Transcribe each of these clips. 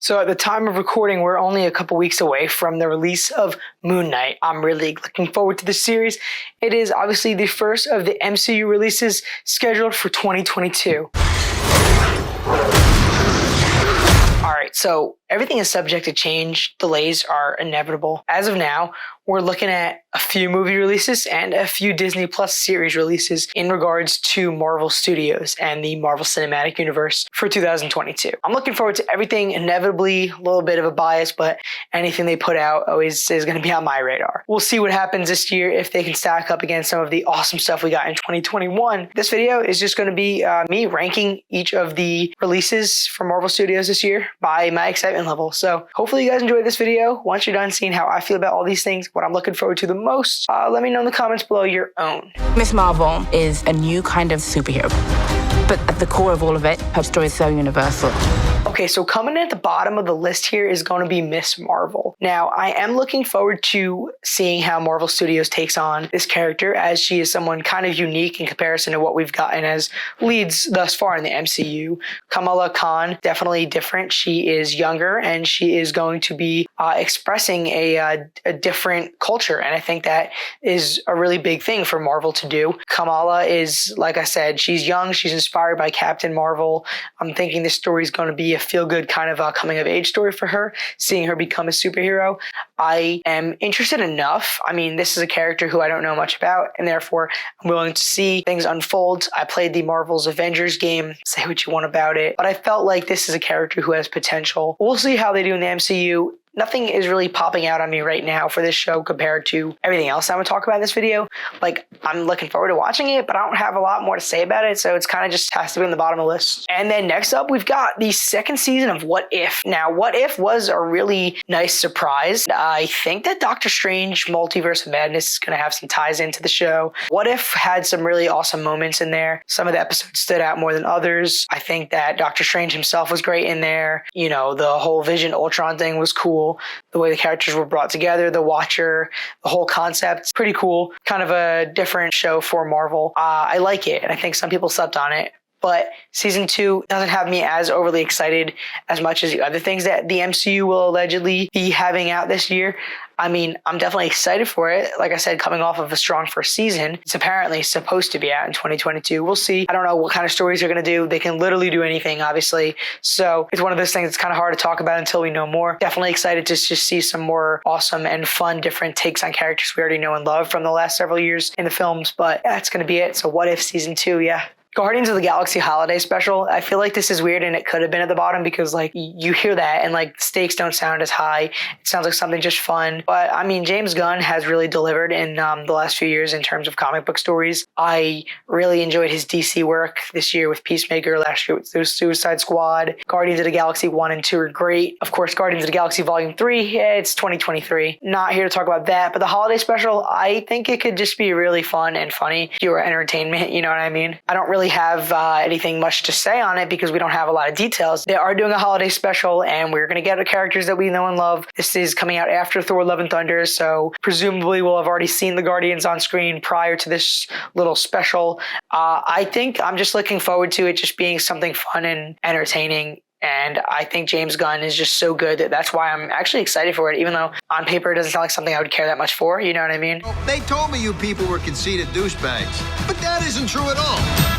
So at the time of recording, we're only a couple weeks away from the release of Moon Knight. I'm really looking forward to this series. It is obviously the first of the MCU releases scheduled for 2022. Alright, so everything is subject to change. Delays are inevitable. As of now, we're looking at a few movie releases and a few Disney Plus series releases in regards to Marvel Studios and the Marvel Cinematic Universe for 2022. I'm looking forward to everything. Inevitably, a little bit of a bias, but anything they put out always is going to be on my radar. We'll see what happens this year if they can stack up against some of the awesome stuff we got in 2021. This video is just going to be me ranking each of the releases from Marvel Studios this year by my excitement level. So hopefully you guys enjoyed this video. Once you're done seeing how I feel about all these things, what I'm looking forward to the most, let me know in the comments below your own. Miss Marvel is a new kind of superhero, but at the core of all of it, her story is so universal. Okay, so coming in at the bottom of the list here is going to be Miss Marvel. Now, I am looking forward to seeing how Marvel Studios takes on this character, as she is someone kind of unique in comparison to what we've gotten as leads thus far in the MCU. Kamala Khan, definitely different. She is younger, and she is going to be expressing a different culture, and I think that is a really big thing for Marvel to do. Kamala is, like I said, she's young, she's inspired by Captain Marvel. I'm thinking this story is going to be a feel-good kind of coming-of-age story for her, seeing her become a superhero. I am interested enough. I mean, this is a character who I don't know much about, and therefore I'm willing to see things unfold. I played the Marvel's Avengers game, say what you want about it, but I felt like this is a character who has potential. We'll see how they do in the MCU. Nothing is really popping out on me right now for this show compared to everything else I'm going to talk about in this video. Like, I'm looking forward to watching it, but I don't have a lot more to say about it, so it's kind of just has to be on the bottom of the list. And then next up, we've got the second season of What If. Now, What If was a really nice surprise. I think that Doctor Strange Multiverse of Madness is going to have some ties into the show. What If had some really awesome moments in there. Some of the episodes stood out more than others. I think that Doctor Strange himself was great in there. You know, the whole Vision Ultron thing was cool. The way the characters were brought together, the Watcher, the whole concept, pretty cool. Kind of a different show for Marvel. I like it, and I think some people slept on it. But season 2 doesn't have me as overly excited as much as the other things that the MCU will allegedly be having out this year. I mean, I'm definitely excited for it. Like I said, coming off of a strong first season, it's apparently supposed to be out in 2022. We'll see. I don't know what kind of stories they're going to do. They can literally do anything, obviously. So it's one of those things that's kind of hard to talk about until we know more. Definitely excited to just see some more awesome and fun, different takes on characters we already know and love from the last several years in the films. But yeah, that's going to be it. So What If season 2, yeah. Guardians of the Galaxy Holiday Special, I feel like this is weird and it could have been at the bottom because like you hear that and like the stakes don't sound as high. It sounds like something just fun. But I mean, James Gunn has really delivered in the last few years in terms of comic book stories. I really enjoyed his DC work this year with Peacemaker, last year with Suicide Squad. Guardians of the Galaxy 1 and 2 are great. Of course, Guardians of the Galaxy Volume 3, yeah, it's 2023. Not here to talk about that, but the Holiday Special, I think it could just be really fun and funny, pure entertainment, you know what I mean? I don't really have anything much to say on it because we don't have a lot of details. They are doing a holiday special and we're going to get the characters that we know and love. This is coming out after Thor Love and Thunder, so presumably we'll have already seen the Guardians on screen prior to this little special. I think I'm just looking forward to it just being something fun and entertaining. And I think James Gunn is just so good that that's why I'm actually excited for it, even though on paper it doesn't sound like something I would care that much for, you know what I mean? They told me you people were conceited douchebags, but that isn't true at all.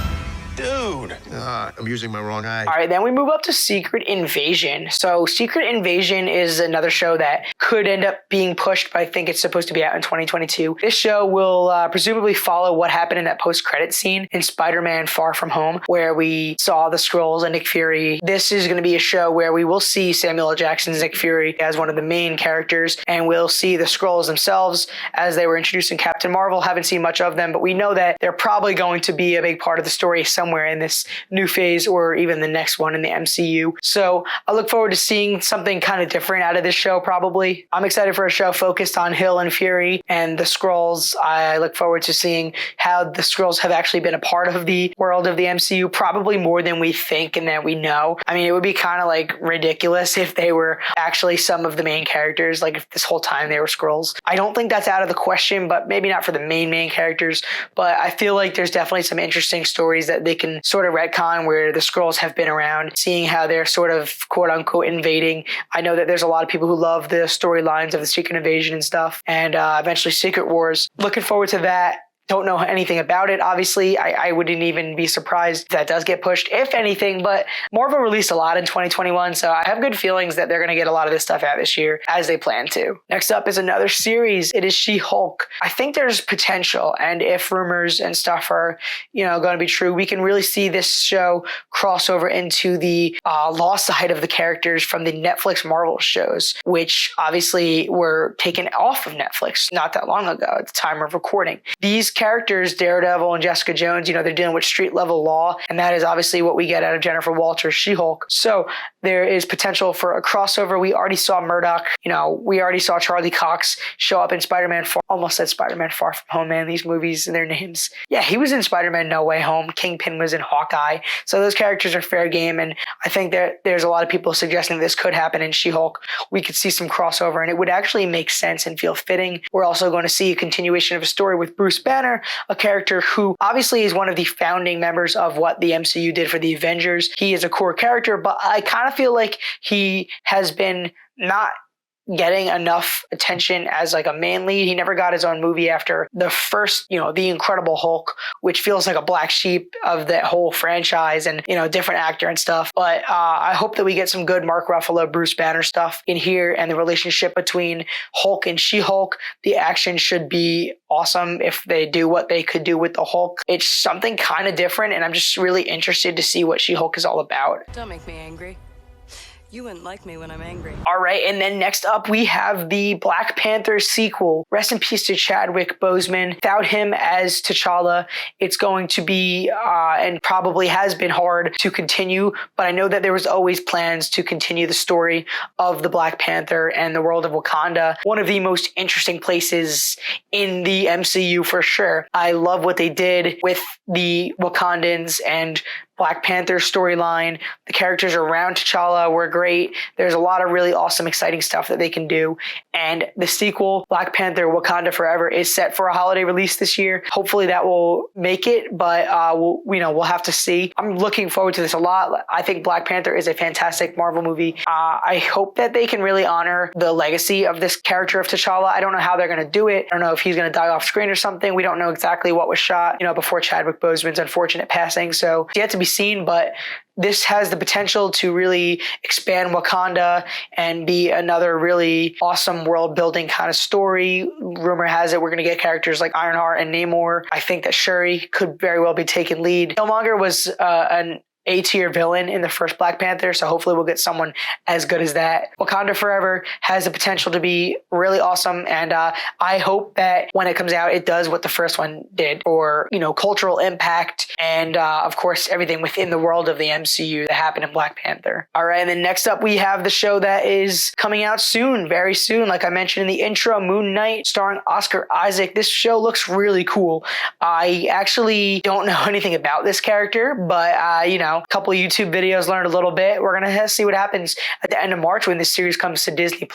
Dude. I'm using my wrong eye. All right, then we move up to Secret Invasion. So Secret Invasion is another show that could end up being pushed, but I think it's supposed to be out in 2022. This show will presumably follow what happened in that post-credit scene in Spider-Man Far From Home, where we saw the Skrulls and Nick Fury. This is going to be a show where we will see Samuel L. Jackson's Nick Fury as one of the main characters, and we'll see the Skrulls themselves as they were introduced in Captain Marvel. Haven't seen much of them, but we know that they're probably going to be a big part of the story somewhere in this new phase or even the next one in the MCU. So I look forward to seeing something kind of different out of this show probably. I'm excited for a show focused on Hill and Fury and the Skrulls. I look forward to seeing how the Skrulls have actually been a part of the world of the MCU, probably more than we think and that we know. I mean, it would be kind of like ridiculous if they were actually some of the main characters, like if this whole time they were Skrulls. I don't think that's out of the question, but maybe not for the main characters. But I feel like there's definitely some interesting stories that they can sort of retcon where the Skrulls have been around, seeing how they're sort of quote unquote invading. I know that there's a lot of people who love the storylines of the Secret Invasion and stuff, and eventually Secret Wars. Looking forward to that. Don't know anything about it. Obviously, I wouldn't even be surprised if that does get pushed, if anything, but Marvel released a lot in 2021, so I have good feelings that they're going to get a lot of this stuff out this year as they plan to. Next up is another series. It is She-Hulk. I think there's potential, and if rumors and stuff are, going to be true, we can really see this show cross over into the lost side of the characters from the Netflix Marvel shows, which obviously were taken off of Netflix not that long ago at the time of recording. These characters, Daredevil and Jessica Jones, they're dealing with street level law, and that is obviously what we get out of Jennifer Walters' She-Hulk. So there is potential for a crossover. We already saw Murdoch, we already saw Charlie Cox show up in Spider-Man almost said Spider-Man Far From Home, man, these movies and their names. Yeah, he was in Spider-Man No Way Home. Kingpin was in Hawkeye. So those characters are fair game, and I think that there's a lot of people suggesting this could happen in She-Hulk. We could see some crossover, and it would actually make sense and feel fitting. We're also going to see a continuation of a story with Bruce Banner, a character who obviously is one of the founding members of what the MCU did for the Avengers. He is a core character, but I kind of feel like he has been not getting enough attention as like a main lead. He never got his own movie after the first, The Incredible Hulk, which feels like a black sheep of that whole franchise, and, different actor and stuff. But I hope that we get some good Mark Ruffalo, Bruce Banner stuff in here, and the relationship between Hulk and She-Hulk. The action should be awesome if they do what they could do with the Hulk. It's something kind of different, and I'm just really interested to see what She-Hulk is all about. Don't make me angry. You wouldn't like me when I'm angry. All right, and then next up we have the Black Panther sequel. Rest in peace to Chadwick Boseman. Without him as T'Challa, it's going to be, and probably has been hard to continue, but I know that there was always plans to continue the story of the Black Panther and the world of Wakanda. One of the most interesting places in the MCU for sure. I love what they did with the Wakandans and Black Panther storyline. The characters around T'Challa were great. There's a lot of really awesome, exciting stuff that they can do. And the sequel, Black Panther Wakanda Forever, is set for a holiday release this year. Hopefully that will make it, but we'll have to see. I'm looking forward to this a lot. I think Black Panther is a fantastic Marvel movie. I hope that they can really honor the legacy of this character of T'Challa. I don't know how they're going to do it. I don't know if he's going to die off screen or something. We don't know exactly what was shot, before Chadwick Boseman's unfortunate passing. So it's yet to be seen, but this has the potential to really expand Wakanda and be another really awesome world building kind of story. Rumor has it we're going to get characters like Ironheart and Namor. I think that Shuri could very well be taking lead. Killmonger was an A-tier villain in the first Black Panther, so hopefully we'll get someone as good as that. Wakanda Forever has the potential to be really awesome, and I hope that when it comes out, it does what the first one did, or, cultural impact, and of course, everything within the world of the MCU that happened in Black Panther. All right, and then next up, we have the show that is coming out soon, very soon. Like I mentioned in the intro, Moon Knight, starring Oscar Isaac. This show looks really cool. I actually don't know anything about this character, but, a couple of YouTube videos, learned a little bit. We're going to see what happens at the end of March when this series comes to Disney+.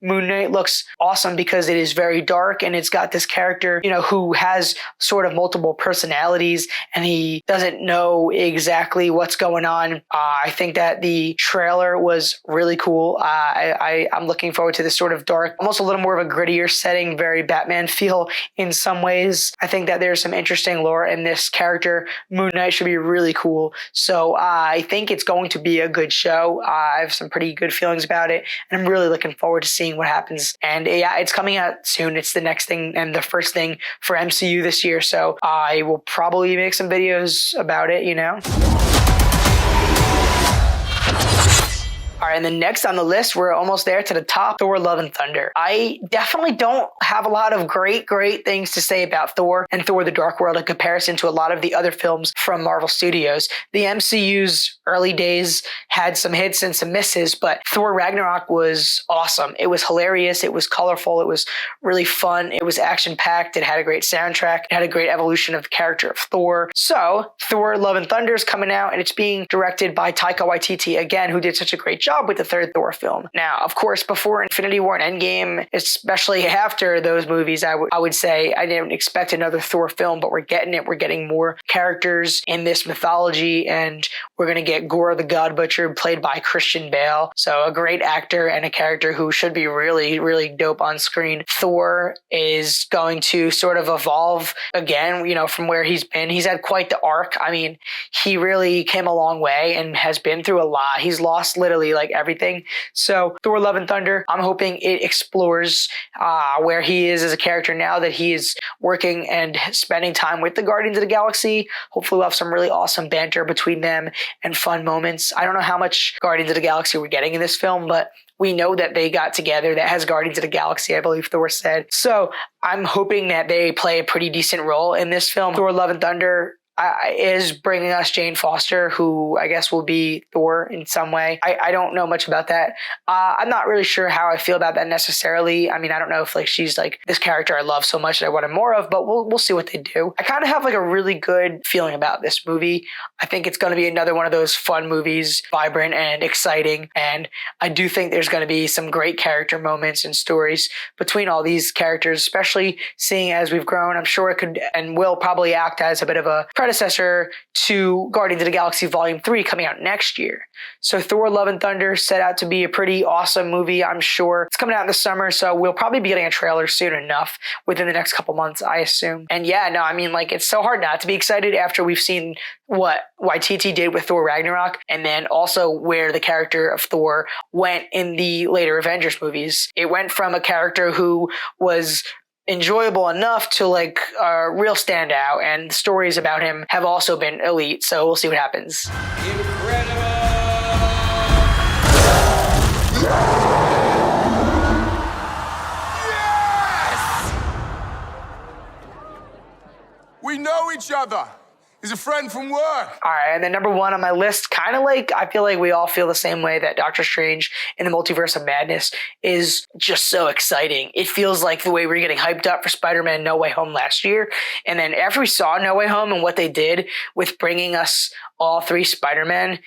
Moon Knight looks awesome because it is very dark, and it's got this character, who has sort of multiple personalities, and he doesn't know exactly what's going on. I think that the trailer was really cool. I'm looking forward to this sort of dark, almost a little more of a grittier setting, very Batman feel in some ways. I think that there's some interesting lore in this character. Moon Knight should be really cool. So I think it's going to be a good show. I have some pretty good feelings about it, and I'm really looking forward to seeing what happens. And yeah, it's coming out soon. It's the next thing and the first thing for MCU this year. So I will probably make some videos about it, All right, and then next on the list, we're almost there to the top, Thor Love and Thunder. I definitely don't have a lot of great things to say about Thor and Thor the Dark World in comparison to a lot of the other films from Marvel Studios. The MCU's early days had some hits and some misses, but Thor Ragnarok was awesome. It was hilarious. It was colorful. It was really fun. It was action-packed. It had a great soundtrack. It had a great evolution of the character of Thor. So Thor Love and Thunder is coming out, and it's being directed by Taika Waititi, again, who did such a great job job with the third Thor film. Now, of course, before Infinity War and Endgame, especially after those movies, I would say I didn't expect another Thor film, but we're getting it. We're getting more characters in this mythology, and we're going to get Gore the God Butcher played by Christian Bale. So a great actor and a character who should be really, really dope on screen. Thor is going to sort of evolve again, from where he's been. He's had quite the arc. I mean, he really came a long way and has been through a lot. He's lost literally like everything. So Thor Love and Thunder, I'm hoping it explores where he is as a character now that he is working and spending time with the Guardians of the Galaxy. Hopefully we'll have some really awesome banter between them and fun moments. I don't know how much Guardians of the Galaxy we're getting in this film, but we know that they got together. That has Guardians of the Galaxy, I believe Thor said. So I'm hoping that they play a pretty decent role in this film. Thor Love and Thunder is bringing us Jane Foster, who I guess will be Thor in some way. I don't know much about that. I'm not really sure how I feel about that necessarily. I mean, I don't know if she's this character I love so much that I wanted more of, but we'll see what they do. I kind of have a really good feeling about this movie. I think it's going to be another one of those fun movies, vibrant and exciting. And I do think there's going to be some great character moments and stories between all these characters, especially seeing as we've grown. I'm sure it could and will probably act as a bit of a predecessor to Guardians of the Galaxy Volume 3 coming out next year. So Thor Love and Thunder set out to be a pretty awesome movie, I'm sure. It's coming out in the summer, so we'll probably be getting a trailer soon enough within the next couple months, I assume. And yeah, no, I mean, it's so hard not to be excited after we've seen what Waititi did with Thor Ragnarok, and then also where the character of Thor went in the later Avengers movies. It went from a character who was enjoyable enough to a real standout, and stories about him have also been elite, so we'll see what happens. Incredible! Yes! We know each other. He's a friend from work. All right, and then number one on my list, kind of I feel like we all feel the same way, that Doctor Strange in the Multiverse of Madness is just so exciting. It feels like the way we were getting hyped up for Spider-Man No Way Home last year. And then after we saw No Way Home and what they did with bringing us all three Spider-Men,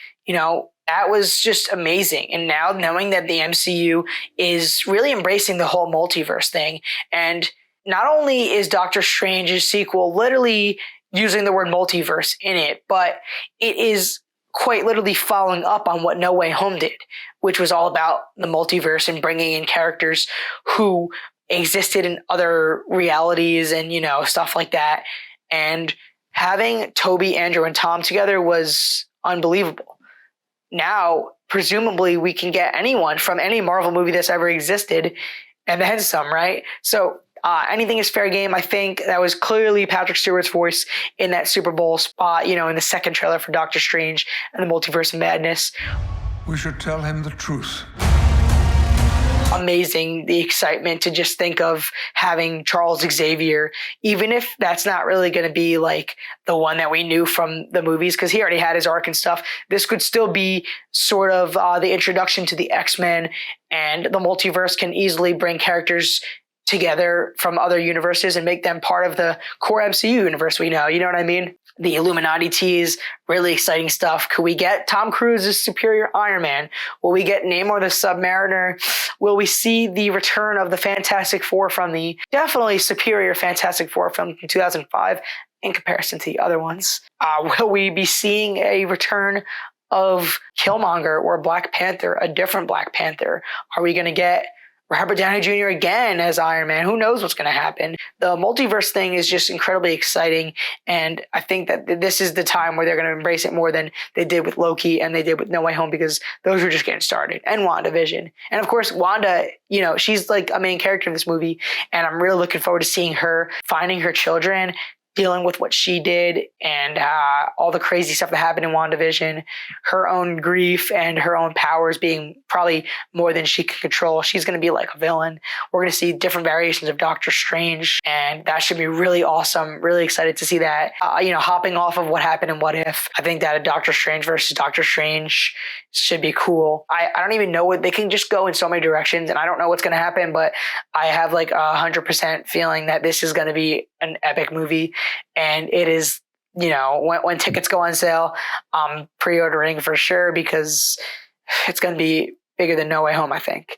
that was just amazing. And now knowing that the MCU is really embracing the whole multiverse thing, and not only is Doctor Strange's sequel literally using the word multiverse in it, but it is quite literally following up on what No Way Home did, which was all about the multiverse and bringing in characters who existed in other realities and, stuff like that. And having Toby, Andrew, and Tom together was unbelievable. Now, presumably, we can get anyone from any Marvel movie that's ever existed and then some, right? So anything is fair game. I think that was clearly Patrick Stewart's voice in that Super Bowl spot, in the second trailer for Doctor Strange and the Multiverse of Madness. We should tell him the truth. Amazing, the excitement to just think of having Charles Xavier, even if that's not really going to be the one that we knew from the movies, because he already had his arc and stuff. This could still be sort of the introduction to the X-Men, and the multiverse can easily bring characters together from other universes and make them part of the core MCU universe we know. You know what I mean? The Illuminati tease, really exciting stuff. Could we get Tom Cruise's superior Iron Man? Will we get Namor the Submariner? Will we see the return of the Fantastic Four from the definitely superior Fantastic Four film from 2005 in comparison to the other ones? Will we be seeing a return of Killmonger or Black Panther, a different Black Panther? Are we going to get Robert Downey Jr. again as Iron Man? Who knows what's going to happen? The multiverse thing is just incredibly exciting, and I think that this is the time where they're going to embrace it more than they did with Loki and they did with No Way Home, because those were just getting started. And WandaVision. And of course, Wanda, she's a main character in this movie, and I'm really looking forward to seeing her finding her children, dealing with what she did and all the crazy stuff that happened in WandaVision, her own grief and her own powers being probably more than she can control. She's going to be like a villain. We're going to see different variations of Doctor Strange, and that should be really awesome. Really excited to see that. Hopping off of what happened in What If, I think that a Doctor Strange versus Doctor Strange should be cool. I don't even know what they can just go in so many directions, and I don't know what's going to happen, but I have 100% feeling that this is going to be an epic movie. And it is, when tickets go on sale, I'm pre-ordering for sure, because it's going to be bigger than No Way Home, I think.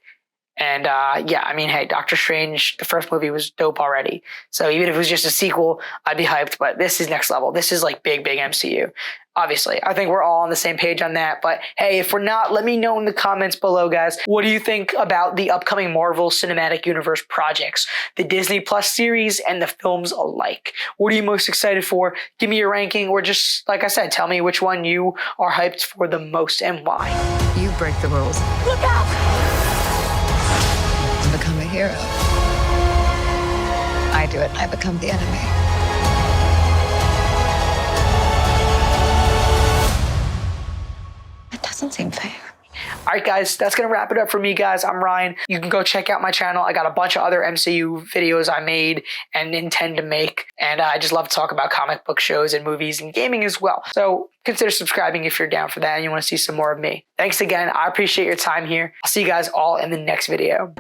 And yeah, I mean, hey, Doctor Strange, the first movie was dope already. So even if it was just a sequel, I'd be hyped. But this is next level. This is like big MCU. Obviously, I think we're all on the same page on that. But hey, if we're not, let me know in the comments below, guys. What do you think about the upcoming Marvel Cinematic Universe projects, the Disney Plus series, and the films alike? What are you most excited for? Give me your ranking, or just, like I said, tell me which one you are hyped for the most and why. You break the rules. Look out! To become a hero, I do it. I become the enemy. It doesn't seem fair. All right, guys, that's going to wrap it up for me, guys. I'm Ryan. You can go check out my channel. I got a bunch of other MCU videos I made and intend to make. And I just love to talk about comic book shows and movies and gaming as well. So consider subscribing if you're down for that and you want to see some more of me. Thanks again. I appreciate your time here. I'll see you guys all in the next video.